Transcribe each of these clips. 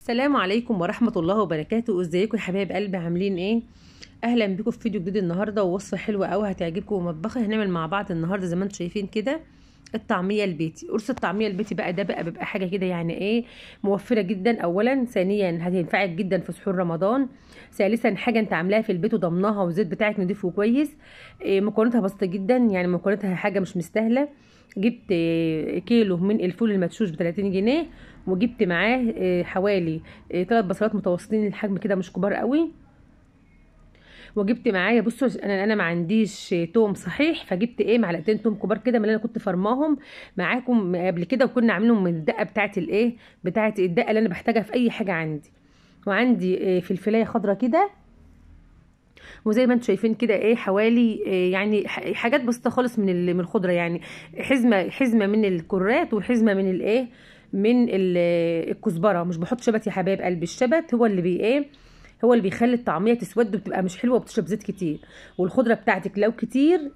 السلام عليكم ورحمة الله وبركاته. ازيكم يا حبايب قلبي، عاملين ايه؟ اهلا بكم في فيديو جديد النهارده، ووصفه حلوه قوي هتعجبكم ومطبخه. هنعمل مع بعض النهارده زي ما انتم شايفين كده الطعميه البيتي. قرص الطعميه البيتي بقى ده بقى بيبقى حاجه كده يعني ايه، موفره جدا. اولا، ثانيا هتنفعك جدا في سحور رمضان. ثالثا، حاجه انت عاملاها في البيت وضمناها والزيت بتاعك نضيف وكويس. مكوناتها بسيطه جدا، يعني مكوناتها حاجه مش مستاهله. جبت كيلو من الفول المدشوش ب 30 جنيه، وجبت معاه حوالي 3 بصلات متوسطين الحجم كده، مش كبار قوي. وجبت معايا، بصوا انا ما عنديش توم صحيح، فجبت معلقتين توم كبار كده من اللي انا كنت فرماهم معاكم قبل كده، وكنا عاملينهم من الدقه بتاعه الدقه اللي انا بحتاجها في اي حاجه عندي. وعندي فلفلايه خضرا كده، وزي ما انتم شايفين كده حوالي يعني حاجات بسيطه خالص من الخضره، يعني حزمه من الكرات، وحزمه من الكزبره. مش بحط شبت يا حبايب قلبي، الشبت هو اللي هو اللي بيخلي الطعميه تسود وبتبقى مش حلوه وبتشرب زيت كتير. والخضره بتاعتك لو كتير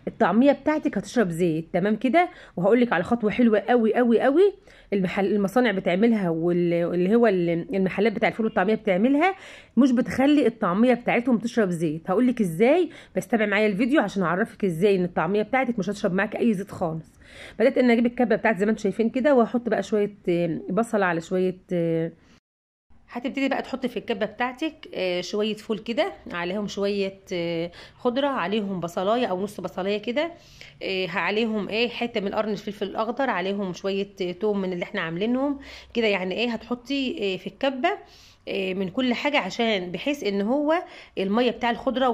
الطعميه بتاعتك هتشرب زيت. تمام كده. وهقول لك على خطوه حلوه قوي قوي قوي، المصانع بتعملها، واللي هو المحلات بتاع الفول والطعميه بتعملها، مش بتخلي الطعميه بتاعتهم تشرب زيت. هقول لك ازاي، بس تابع معايا الفيديو عشان اعرفك ازاي ان الطعميه بتاعتك مش هتشرب معاك اي زيت خالص. بدات ان اجيب الكبه بتاعتي زي ما انتم شايفين كده، واحط بقى شويه بصل على شويه هتبتدي بقى تحطي في الكبه بتاعتك شويه فول كده، عليهم شويه خضره، عليهم بصلايه او نص بصلايه كده، عليهم حته من قرن الفلفل الاخضر، عليهم شويه توم من اللي احنا عاملينهم كده. يعني هتحطي في الكبه من كل حاجه، عشان بحيث ان هو الميه بتاع الخضره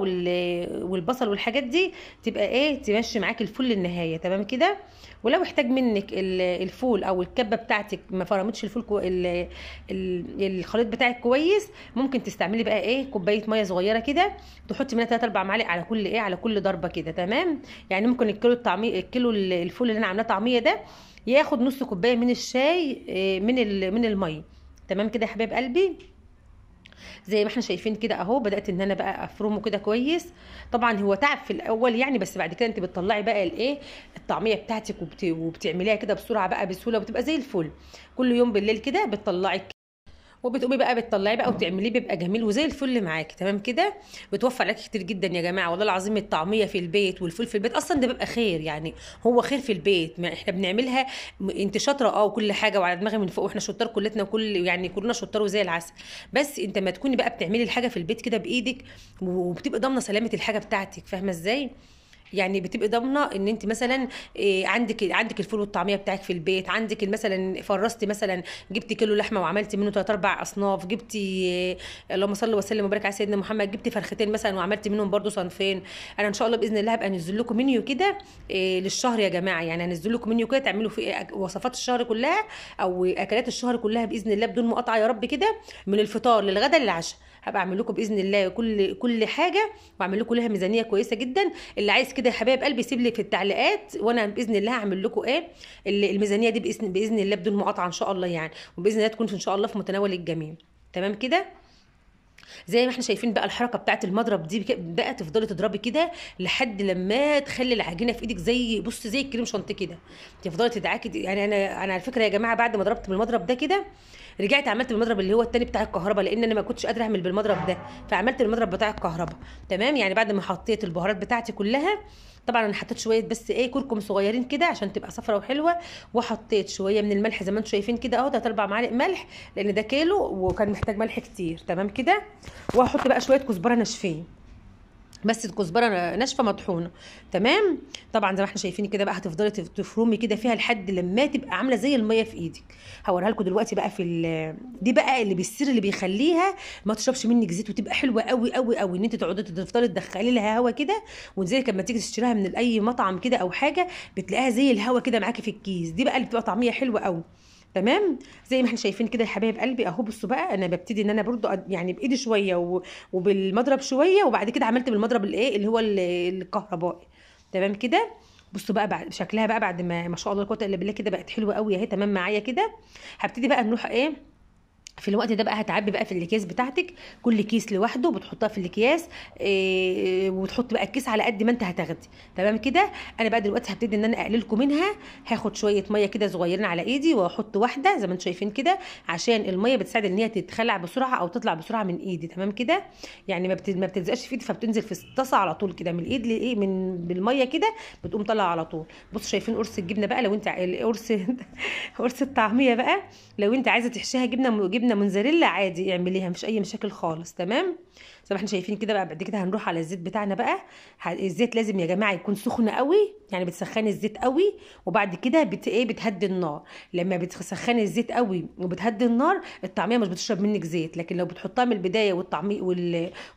والبصل والحاجات دي تبقى تمشي معاكي الفول للنهايه. تمام كده. ولو احتاج منك الفول او الكبه بتاعتك ما فرمتش الفول الخليط بتاعك كويس، ممكن تستعملي بقى كوبايه ميه صغيره كده، تحطي منها 3 4 معالق على كل على كل ضربه كده. تمام. يعني ممكن الكيلو الفول اللي انا عاملاه طعميه ده ياخد نص كوبايه من الشاي من الميه. تمام كده يا حبايب قلبي. زي ما احنا شايفين كده اهو، بدات ان انا بقى افرمه كده كويس. طبعا هو تعب في الاول يعني، بس بعد كده انت بتطلعي بقى الطعميه بتاعتك وبتعمليها كده بسرعه بقى بسهوله، وبتبقى زي الفل. كل يوم بالليل كده بتطلعي، وبتقومي بقى بتطلعي بقى وتعمليه، بيبقى جميل وزي الفل معاكي. تمام كده. بتوفر عليكي كتير جدا يا جماعه، والله العظيم. الطعميه في البيت والفول في البيت اصلا ده بيبقى خير، يعني هو خير في البيت. ما احنا بنعملها انت شاطره وكل حاجه، وعلى دماغي من فوق، واحنا شطار كلتنا، يعني كلنا شطار وزي العسل. بس انت ما تكوني بقى بتعملي الحاجه في البيت كده بايدك، وبتبقى ضامنه سلامه الحاجه بتاعتك. فاهمه ازاي؟ يعني بتبقي ضامنه ان انت مثلا عندك الفول والطعميه بتاعك في البيت، عندك مثلا فرستي مثلا، جبتي كيلو لحمه وعملتي منه 3 4 اصناف، جبتي اللهم صل وسلم وبارك على سيدنا محمد، جبتي فرختين مثلا وعملتي منهم برضو صنفين. انا ان شاء الله باذن الله هبقى انزل لكم منيو كده للشهر يا جماعه، يعني هنزل لكم منيو كده تعملوا فيه وصفات الشهر كلها، او اكلات الشهر كلها باذن الله بدون مقاطعه يا رب كده، من الفطار للغدا للعشاء. هبقى اعمل لكم باذن الله كل حاجه، واعمل لكم لها ميزانيه كويسه جدا. اللي عايز كده يا حبايب قلبي يسيب لي في التعليقات، وانا باذن الله هعمل لكم الميزانيه دي باذن الله بدون مقاطعه ان شاء الله يعني، وباذن الله تكون ان شاء الله في متناول الجميع. تمام كده. زي ما احنا شايفين بقى الحركه بتاعت المضرب دي بقى، تفضلي تضربي كده لحد لما تخلي العجينه في ايدك زي الكريم شانتيه كده، تفضلي تدعكي. يعني انا على فكره يا جماعه، بعد ما ضربت بالمضرب ده كده، رجعت عملت بالمضرب اللي هو التاني بتاع الكهرباء، لان انا ما كنتش قادره اعمل بالمضرب ده، فعملت المضرب بتاع الكهرباء. تمام. يعني بعد ما حطيت البهارات بتاعتي كلها، طبعا انا حطيت شويه بس كركم صغيرين كده عشان تبقى صفرة وحلوه، وحطيت شويه من الملح زي ما انتم شايفين كده اهو، 3 4 معالق ملح، لان ده كيلو وكان محتاج ملح كتير. تمام كده. وهحط بقى شويه كزبره ناشفين، بس الكزبره ناشفه مطحونه. تمام. طبعا زي ما احنا شايفين كده بقى، هتفضلي تفرمي كده فيها لحد لما تبقى عامله زي الميه في ايدك. هوريها لكم دلوقتي بقى دي بقى اللي بالسر اللي بيخليها ما تشربش منك زيت، وتبقى حلوه قوي قوي قوي، ان انت تقعدي تفضلي تدخلي لها هوا كده، وزي لما تيجي تشتريها من اي مطعم كده او حاجه، بتلاقيها زي الهوا كده معاكي في الكيس. دي بقى اللي بتبقى طعميه حلوه قوي. تمام. زي ما احنا شايفين كده يا حبايب قلبي اهو، بصوا بقى، انا ببتدي ان انا برضو يعني بايدي شويه وبالمضرب شويه، وبعد كده عملت بالمضرب اللي هو الكهربائي. تمام كده. بصوا بقى بعد شكلها بقى، بعد ما شاء الله لا قوه الا بالله كده بقت حلوه قوي اهي. تمام معايا كده. هبتدي بقى نروح في الوقت ده بقى هتعبي بقى في الاكياس بتاعتك، كل كيس لوحده بتحطها في الاكياس، وتحط بقى الكيس على قد ما انت هتاخدي. تمام كده. انا بقى دلوقتي هبتدي ان انا اقللكم منها. هاخد شويه ميه كده صغيرين على ايدي واحط واحده زي ما انتم شايفين كده، عشان الميه بتساعد ان هي تتخلع بسرعه او تطلع بسرعه من ايدي. تمام كده. يعني ما بتلزقش في ايدي، فبتنزل في الطاسه على طول كده من الايد لايه، من بالميه كده بتقوم طالعه على طول. بصوا شايفين قرص الجبنه بقى، لو انت قرص قرص الطعميه بقى، لو انت عايزه تحشيها جبنه موزاريلا عادي اعمليها، مفيش اي مشاكل خالص. تمام. زي ما احنا شايفين كده بقى. بعد كده هنروح على الزيت بتاعنا بقى. الزيت لازم يا جماعه يكون سخن قوي، يعني بتسخني الزيت قوي وبعد كده بتهدي النار. لما بتسخني الزيت قوي وبتهدي النار، الطعميه مش بتشرب منك زيت. لكن لو بتحطها من البدايه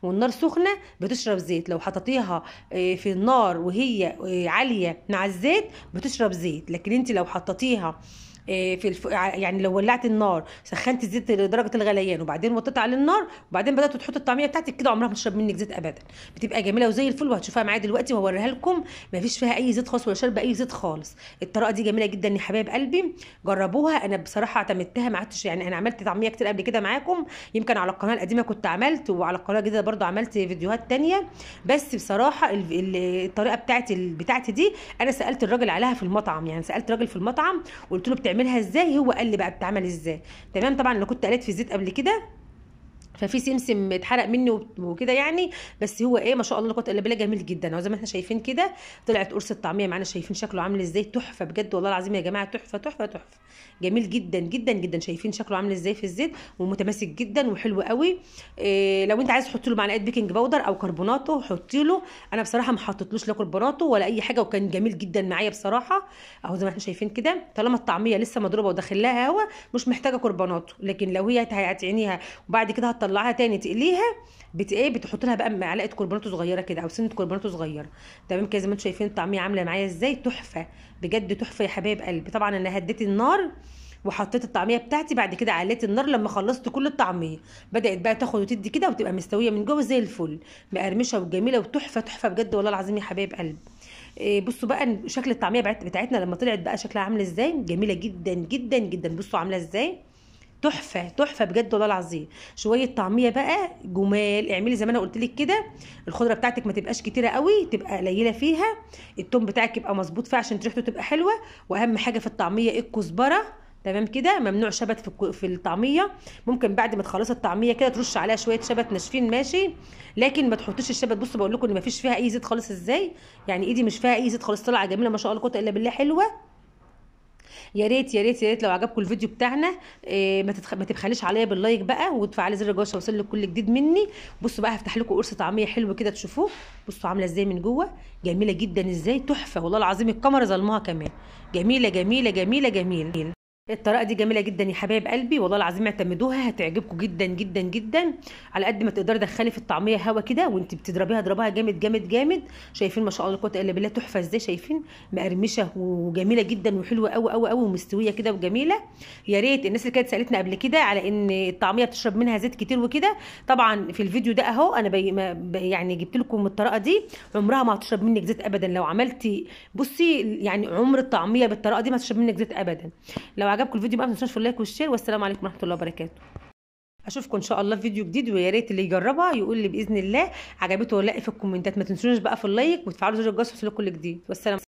والنار سخنه بتشرب زيت. لو حطيتيها في النار وهي عاليه مع الزيت بتشرب زيت. لكن انت لو حطيتيها يعني لو ولعت النار، سخنت الزيت لدرجه الغليان وبعدين وطيت على النار وبعدين بدات تحط الطعميه بتاعتك كده، عمرها ما تشرب منك زيت ابدا. بتبقى جميله وزي الفل، وهتشوفها معايا دلوقتي وهوريها لكم. ما فيش فيها اي زيت خالص ولا شاربه اي زيت خالص. الطريقه دي جميله جدا يا حبايب قلبي، جربوها. انا بصراحه اعتمدتها، ما عدتش يعني، انا عملت طعميه كتير قبل كده معاكم، يمكن على القناه القديمه كنت عملت، وعلى القناه الجديده برضو عملت فيديوهات تانية. بس بصراحه الطريقه بتاعتي دي انا سالت الراجل عليها في المطعم، يعني سالت راجل في المطعم وقلت له بتعملها ازاي، هو قال لي بقى بتعمل ازاي. تمام. طبعا انا كنت قليت في الزيت قبل كده، ففي سمسم اتحرق مني وكده يعني، بس هو ايه ما شاء الله لا قوه الا بالله جميل جدا. وزي ما احنا شايفين كده طلعت قرص الطعميه معانا، شايفين شكله عامل ازاي، تحفه بجد والله العظيم يا جماعه، تحفه تحفه تحفه، جميل جدا جدا جدا. شايفين شكله عامل ازاي في الزيت، ومتماسك جدا وحلو قوي. إيه لو انت عايز تحط له معلقه بيكنج باودر او كربوناتو حطي له. انا بصراحه ما حطيتلوش لا كربوناتو ولا اي حاجه، وكان جميل جدا معايا بصراحه. اهو زي ما احنا شايفين كده، طالما الطعميه لسه مضروبه وداخل لها هوا مش محتاجه كربوناتو. لكن لو هي هتعينيها وبعد كده هتطلعها تاني تقليها، بتحط لها بقى معلقه كربوناتو صغيره كده او سنه كربوناتو صغيره. تمام كده. زي ما انتم شايفين الطعميه عامله معايا ازاي، تحفه بجد تحفه يا حبايب قلبي. طبعا انا هديت النار وحطيت الطعميه بتاعتي، بعد كده عليت النار لما خلصت كل الطعميه، بدات بقى تاخد وتدي كده وتبقى مستويه من جوه زي الفل، مقرمشه وجميله وتحفه تحفه بجد والله العظيم يا حبايب قلبي. بصوا بقى شكل الطعميه بتاعتنا لما طلعت بقى شكلها عامل ازاي، جميله جدا جدا جدا. بصوا عامله ازاي، تحفه تحفه بجد والله العظيم. شويه طعميه بقى جمال. اعملي زي ما انا قلت لك كده، الخضره بتاعتك ما تبقاش كتيره قوي، تبقى قليله فيها، التوم بتاعك يبقى مظبوط فيها عشان ريحته تبقى حلوه. واهم حاجه في الطعميه الكزبره. تمام كده. ممنوع شبت في الطعميه. ممكن بعد ما تخلصي الطعميه كده ترش عليها شويه شبت ناشفين ماشي، لكن ما تحطيش الشبت. بصوا بقول لكم ان ما فيش فيها اي زيت خالص ازاي، يعني ايدي مش فيها اي زيت خالص، طالعه جميله ما شاء الله لا قوه الا بالله، حلوه. يا ريت يا ريت يا ريت لو عجبكم الفيديو بتاعنا ما تبخليش عليا باللايك بقى، وتفعلي زر الجرس يوصل لك كل جديد مني. بصوا بقى هفتح لكم قرص طعميه حلو كده تشوفوه. بصوا عامله ازاي من جوه، جميله جدا ازاي، تحفه والله العظيم، الكاميرا ظلمها كمان، جميله جميله جميله جميله. الطريقه دي جميله جدا يا حبايب قلبي والله العظيم، اعتمدوها هتعجبكم جدا جدا جدا. على قد ما تقدري دخلي في الطعميه هوا كده وانت بتضربيها، اضربها جامد جامد جامد. شايفين ما شاء الله لا قوه الا بالله، تحفه ازاي، شايفين مقرمشه وجميله جدا وحلوه قوي قوي قوي ومستويه كده وجميله. يا ريت الناس اللي كانت سالتنا قبل كده على ان الطعميه بتشرب منها زيت كتير وكده، طبعا في الفيديو ده اهو انا يعني جبت لكم الطريقه دي، عمرها ما هتشرب منك زيت ابدا لو عملتي. بصي يعني عمر الطعميه بالطريقه دي ما هتشرب منك زيت ابدا. لو عجبكم الفيديو بقى ما تنسوش في اللايك والشير، والسلام عليكم ورحمه الله وبركاته. اشوفكم ان شاء الله في فيديو جديد، ويا ريت اللي يجربها يقول لي باذن الله عجبته ولا لا في الكومنتات. ما تنسونيش بقى في اللايك وتفعلوا زر الجرس يوصلكم كل جديد. والسلام.